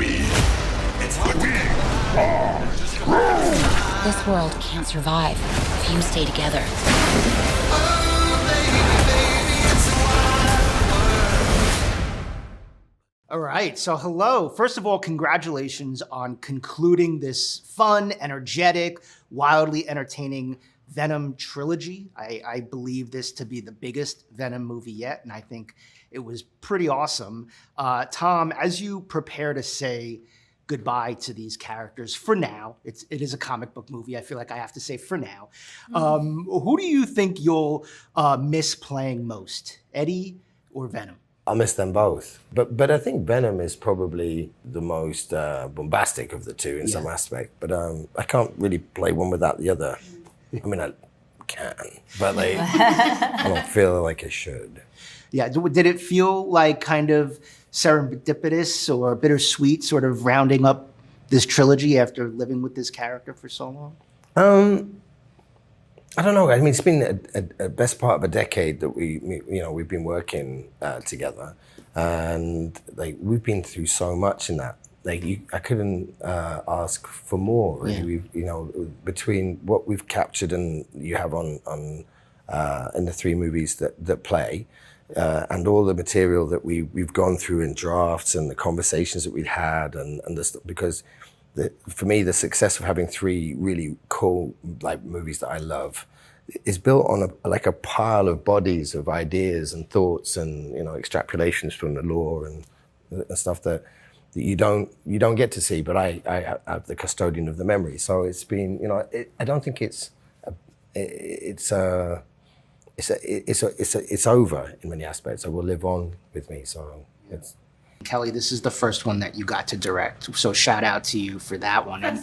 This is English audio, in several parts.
be. We are Groot. This world can't survive if you stay together. All right, so hello. First of all, congratulations on concluding this fun, energetic, wildly entertaining Venom trilogy. I believe this to be the biggest Venom movie yet, and I think it was pretty awesome. Tom, as you prepare to say goodbye to these characters for now, it is a comic book movie. I feel like I have to say for now. Who do you think you'll miss playing most, Eddie or Venom? I'll miss them both. But I think Venom is probably the most bombastic of the two in some aspect. But I can't really play one without the other. I mean, I can, but I don't feel like I should. Yeah, did it feel like kind of serendipitous or bittersweet, sort of rounding up this trilogy after living with this character for so long? I don't know. I mean, it's been a best part of a decade that we've been working together, and like we've been through so much in that. Like I couldn't ask for more. Really. Yeah. Between what we've captured and you have on in the three movies that play, and all the material that we've gone through in drafts and the conversations that we've had and because. For me, the success of having three really cool like movies that I love is built on a pile of bodies of ideas and thoughts and extrapolations from the lore and stuff that you don't get to see. But I have the custodian of the memory, so it's been I don't think it's over in many aspects. It will live on with me. So it's. Kelly, this is the first one that you got to direct, so shout out to you for that one. And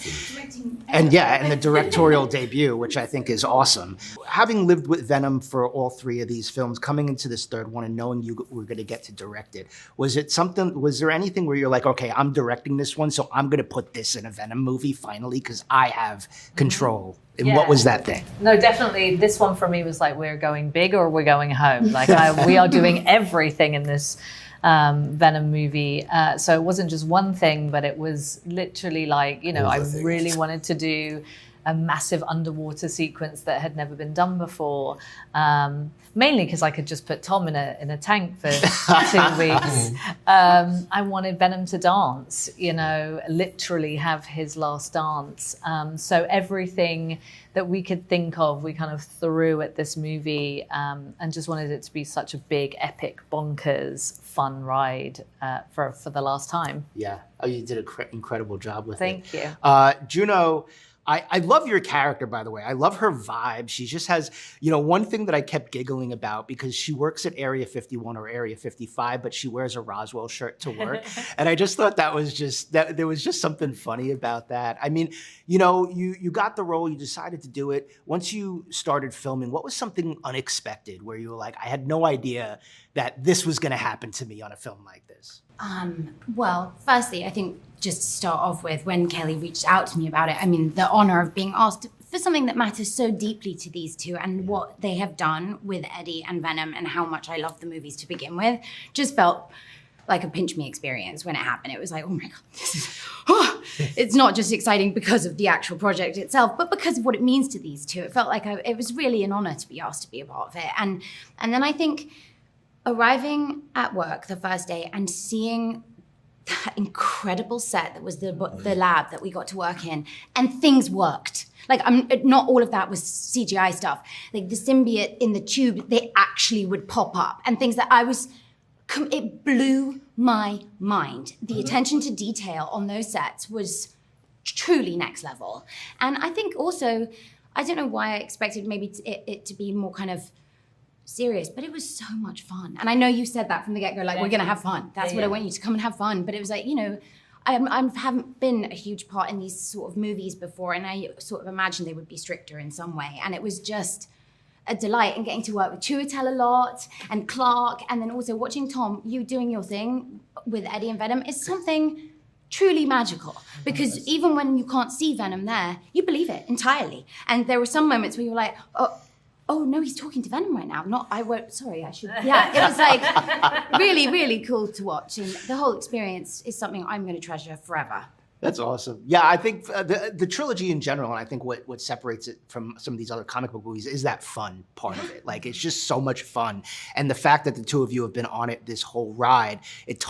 the directorial debut, which I think is awesome. Having lived with Venom for all three of these films, coming into this third one and knowing you were going to get to direct it, was there anything where you're like, okay, I'm directing this one, so I'm going to put this in a Venom movie finally because I have control? And what was that thing? No, definitely. This one for me was like, we're going big or we're going home. Like we are doing everything in this Venom movie. So it wasn't just one thing, but it was literally like, I really wanted to do a massive underwater sequence that had never been done before. Mainly because I could just put Tom in a tank for 2 weeks. I wanted Venom to dance, literally have his last dance. So everything that we could think of, we kind of threw at this movie and just wanted it to be such a big, epic, bonkers, fun ride for the last time. Yeah. Oh, you did an incredible job with Thank you. Juno, I love your character, by the way. I love her vibe. She just has, one thing that I kept giggling about because she works at Area 51 or Area 55, but she wears a Roswell shirt to work. And I just thought there was just something funny about that. I mean, you got the role, you decided to do it. Once you started filming, what was something unexpected where you were like, I had no idea that this was going to happen to me on a film like this? Well, firstly, I think just to start off with, when Kelly reached out to me about it, I mean, the honor of being asked for something that matters so deeply to these two and what they have done with Eddie and Venom and how much I love the movies to begin with, just felt like a pinch me experience when it happened. It was like, oh my God, it's not just exciting because of the actual project itself, but because of what it means to these two. It felt like it was really an honor to be asked to be a part of it. And then I think arriving at work the first day and seeing that incredible set that was the lab that we got to work in, and things worked. Like, not all of that was CGI stuff. Like the symbiote in the tube, they actually would pop up, and things that it blew my mind. The attention to detail on those sets was truly next level. And I think also, I don't know why I expected maybe it to be more kind of serious, but it was so much fun. And I know you said that from the get-go, like, we're gonna have fun. That's what I want you to come and have fun. But it was like, I haven't been a huge part in these sort of movies before, and I sort of imagined they would be stricter in some way. And it was just a delight, and getting to work with Chiwetel a lot, and Clark, and then also watching Tom, you doing your thing with Eddie and Venom is something truly magical. Because even when you can't see Venom there, you believe it entirely. And there were some moments where you were like, oh, oh no, he's talking to Venom right now. Not, I won't, sorry, I should. Yeah, it was like really, really cool to watch. And the whole experience is something I'm going to treasure forever. That's awesome. Yeah, I think the trilogy in general, and I think what separates it from some of these other comic book movies is that fun part of it. Like, it's just so much fun. And the fact that the two of you have been on it this whole ride, it's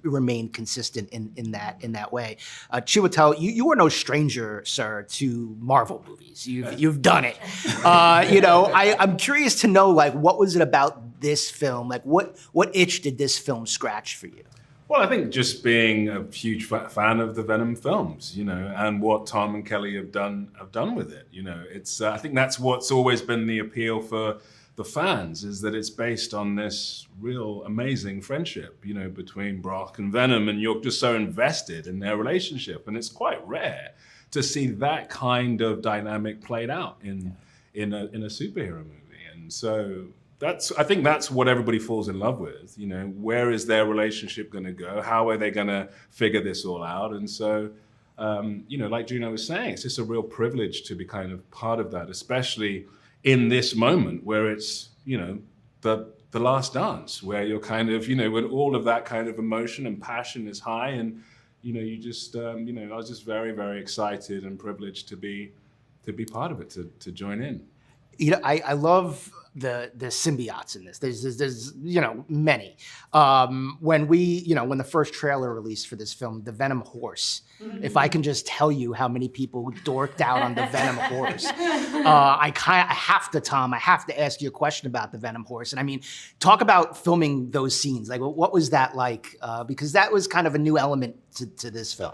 remained consistent in that way. Chiwetel, you are no stranger, sir, to Marvel movies. You've done it. I'm curious to know, like, what was it about this film? Like, what itch did this film scratch for you? Well, I think just being a huge fan of the Venom films, and what Tom and Kelly have done with it. It's I think that's what's always been the appeal for the fans, is that it's based on this real amazing friendship, between Brock and Venom, and you're just so invested in their relationship, and it's quite rare to see that kind of dynamic played out in a superhero movie, and so. I think that's what everybody falls in love with. Where is their relationship going to go? How are they going to figure this all out? And so, like Juno was saying, it's just a real privilege to be kind of part of that, especially in this moment where it's, the last dance, where you're kind of, when all of that kind of emotion and passion is high, and you just, I was just very, very excited and privileged to be part of it, to join in. I love the symbiotes in this. There's many. When the first trailer released for this film, the Venom horse. If I can just tell you how many people dorked out on the Venom horse, I have to ask you a question about the Venom horse. And I mean, talk about filming those scenes. Like, what was that like? Because that was kind of a new element to this film.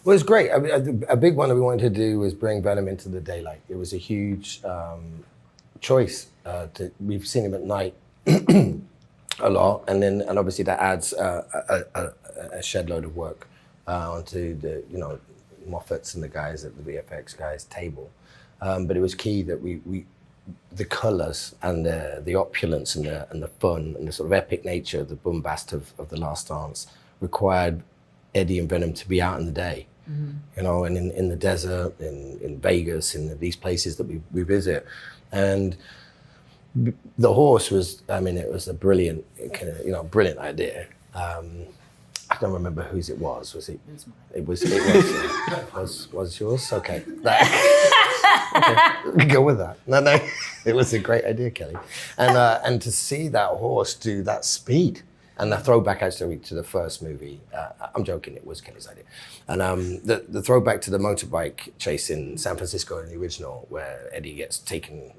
Well, it's great. A big one that we wanted to do was bring Venom into the daylight. It was a huge choice. We've seen him at night a lot, and obviously that adds a shed load of work onto the Moffat's and the guys at the VFX guys' table. But it was key that we the colours and the opulence and the fun and the sort of epic nature, the bombast of The Last Dance required Eddie and Venom to be out in the day. And in the desert, in Vegas, in these places that we visit. And the horse was, it was a brilliant, brilliant idea. I don't remember whose it was. Was it? It was yours? Okay. Okay. Go with that. No, it was a great idea, Kelly. And to see that horse do that speed, and the throwback actually to the first movie, I'm joking, it was Kelly's idea. And the throwback to the motorbike chase in San Francisco in the original, where Eddie gets taken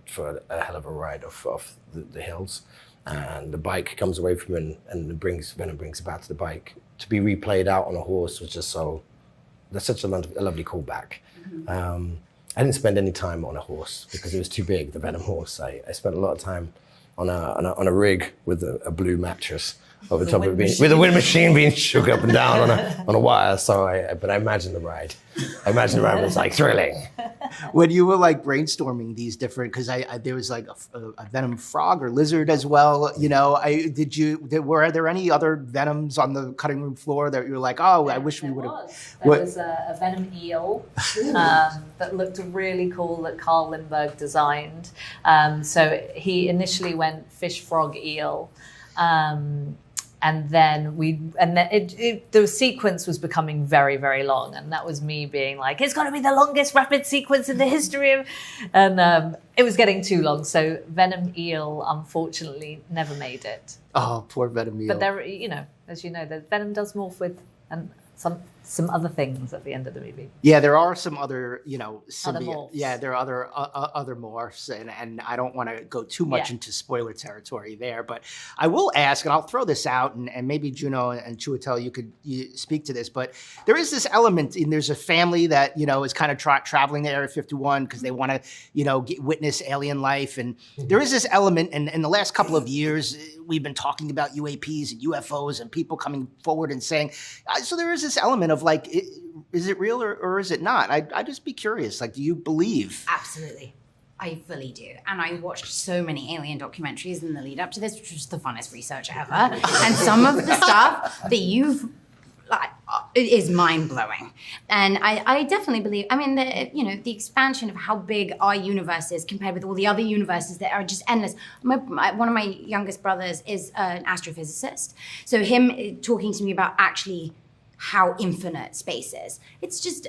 for a hell of a ride off the hills, and the bike comes away from him, and Venom brings it back to the bike. To be replayed out on a horse was just that's such a lovely callback. I didn't spend any time on a horse because it was too big, the Venom horse. I spent a lot of time on a rig with a blue mattress over top of it, with a wind machine being shook up and down on a wire. But I imagine the ride. The ride was like thrilling. When you were like brainstorming these different, because there was like a Venom frog or lizard as well. Were there any other Venoms on the cutting room floor that you were like, oh, I wish we would have? There was a Venom eel that looked really cool that Carl Lindbergh designed. So he initially went fish, frog, eel. And then the sequence was becoming very, very long, and that was me being like, it's got to be the longest rapid sequence in the history of, and it was getting too long. So Venom Eel, unfortunately, never made it. Oh, poor Venom Eel. But there, as you know, the Venom does morph with some other things at the end of the movie. Yeah, there are some other, Other morphs. Yeah, there are other morphs, and I don't want to go too much into spoiler territory there, but I will ask, and I'll throw this out, and maybe Juno and Chiwetel, you could speak to this, but there is this element, and there's a family that, is kind of traveling to Area 51 because they want to, witness alien life, and there is this element, and in the last couple of years, we've been talking about UAPs and UFOs and people coming forward and saying, so there is this element of like, is it real or is it not? I'd just be curious, like, do you believe? Absolutely. I fully do. And I watched so many alien documentaries in the lead up to this, which was the funnest research ever. And some of the stuff that you've, like, it is mind-blowing. And I definitely believe, I mean, the expansion of how big our universe is compared with all the other universes that are just endless. One of my youngest brothers is an astrophysicist. So him talking to me about actually how infinite space is, it's just,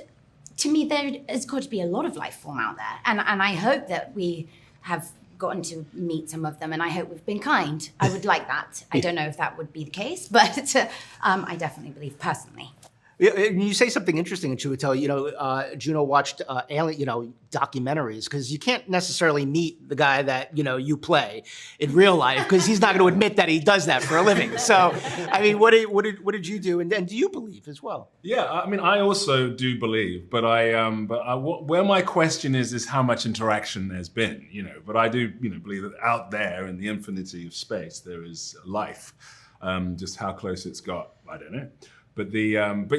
to me, there has got to be a lot of life form out there. And I hope that we have gotten to meet some of them, and I hope we've been kind. I would like that. I don't know if that would be the case, but I definitely believe personally. You say something interesting, Chiwetel. Juno watched alien, documentaries, because you can't necessarily meet the guy that you play in real life, because he's not going to admit that he does that for a living. So, I mean, what did you do, and do you believe as well? Yeah, I mean, I also do believe, but where my question is how much interaction there's been, But I do, believe that out there in the infinity of space there is life. Just how close it's got, I don't know. But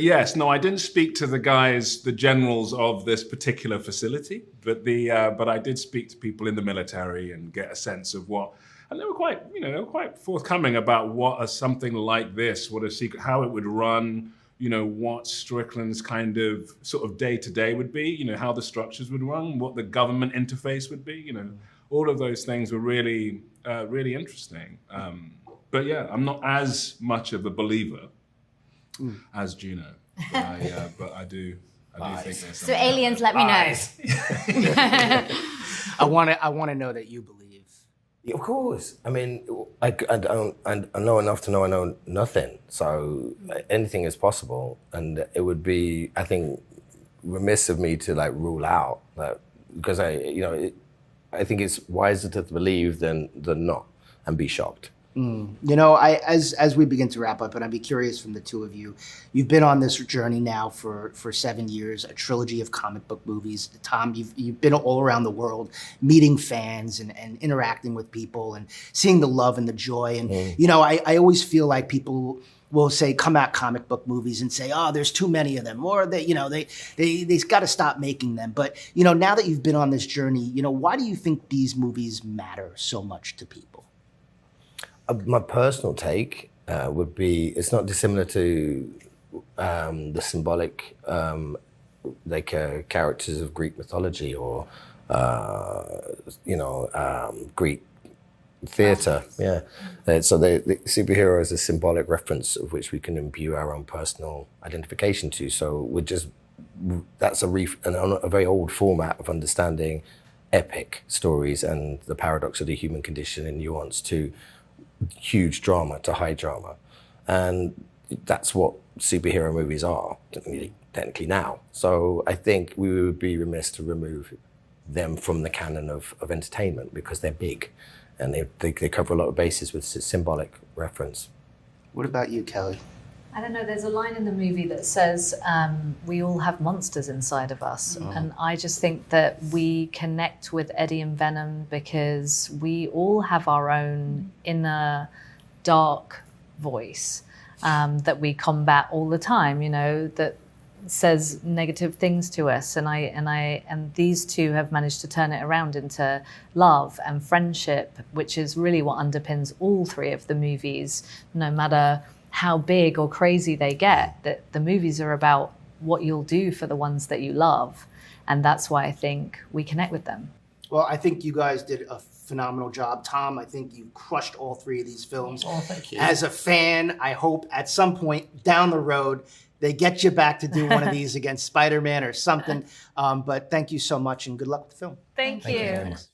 yes, no, I didn't speak to the generals of this particular facility, but I did speak to people in the military and get a sense of and they were quite forthcoming about something like this, what a secret, how it would run, what Strickland's kind of sort of day to day would be, how the structures would run, what the government interface would be, all of those things were really, really interesting. But yeah, I'm not as much of a believer as Juno, but I do think there's so aliens, let me know. I want to know that you believe. Yeah, of course. I mean, I know enough to know I know nothing. So anything is possible, and it would be, I think, remiss of me to rule out that, because I think it's wiser to believe than not and be shocked. As we begin to wrap up, and I'd be curious from the two of you, you've been on this journey now for 7 years, a trilogy of comic book movies. Tom, you've been all around the world, meeting fans and interacting with people and seeing the love and the joy. And, I always feel like people will say, come at comic book movies and say, oh, there's too many of them, or they got to stop making them. But, now that you've been on this journey, why do you think these movies matter so much to people? My personal take would be, it's not dissimilar to the symbolic characters of Greek mythology or Greek theatre. Yeah, so the superhero is a symbolic reference of which we can imbue our own personal identification to. So that's a very old format of understanding epic stories and the paradox of the human condition in nuance to huge drama to high drama. And that's what superhero movies are, technically now. So I think we would be remiss to remove them from the canon of entertainment, because they're big and they cover a lot of bases with symbolic reference. What about you, Kelly? I don't know, there's a line in the movie that says, we all have monsters inside of us. Oh. And I just think that we connect with Eddie and Venom because we all have our own inner dark voice that we combat all the time, that says negative things to us. And these two have managed to turn it around into love and friendship, which is really what underpins all three of the movies, no matter how big or crazy they get. That the movies are about what you'll do for the ones that you love. And that's why I think we connect with them. Well, I think you guys did a phenomenal job. Tom, I think you crushed all three of these films. Oh, thank you. As a fan, I hope at some point down the road, they get you back to do one of these against Spider-Man or something. But thank you so much and good luck with the film. Thank you. Thanks.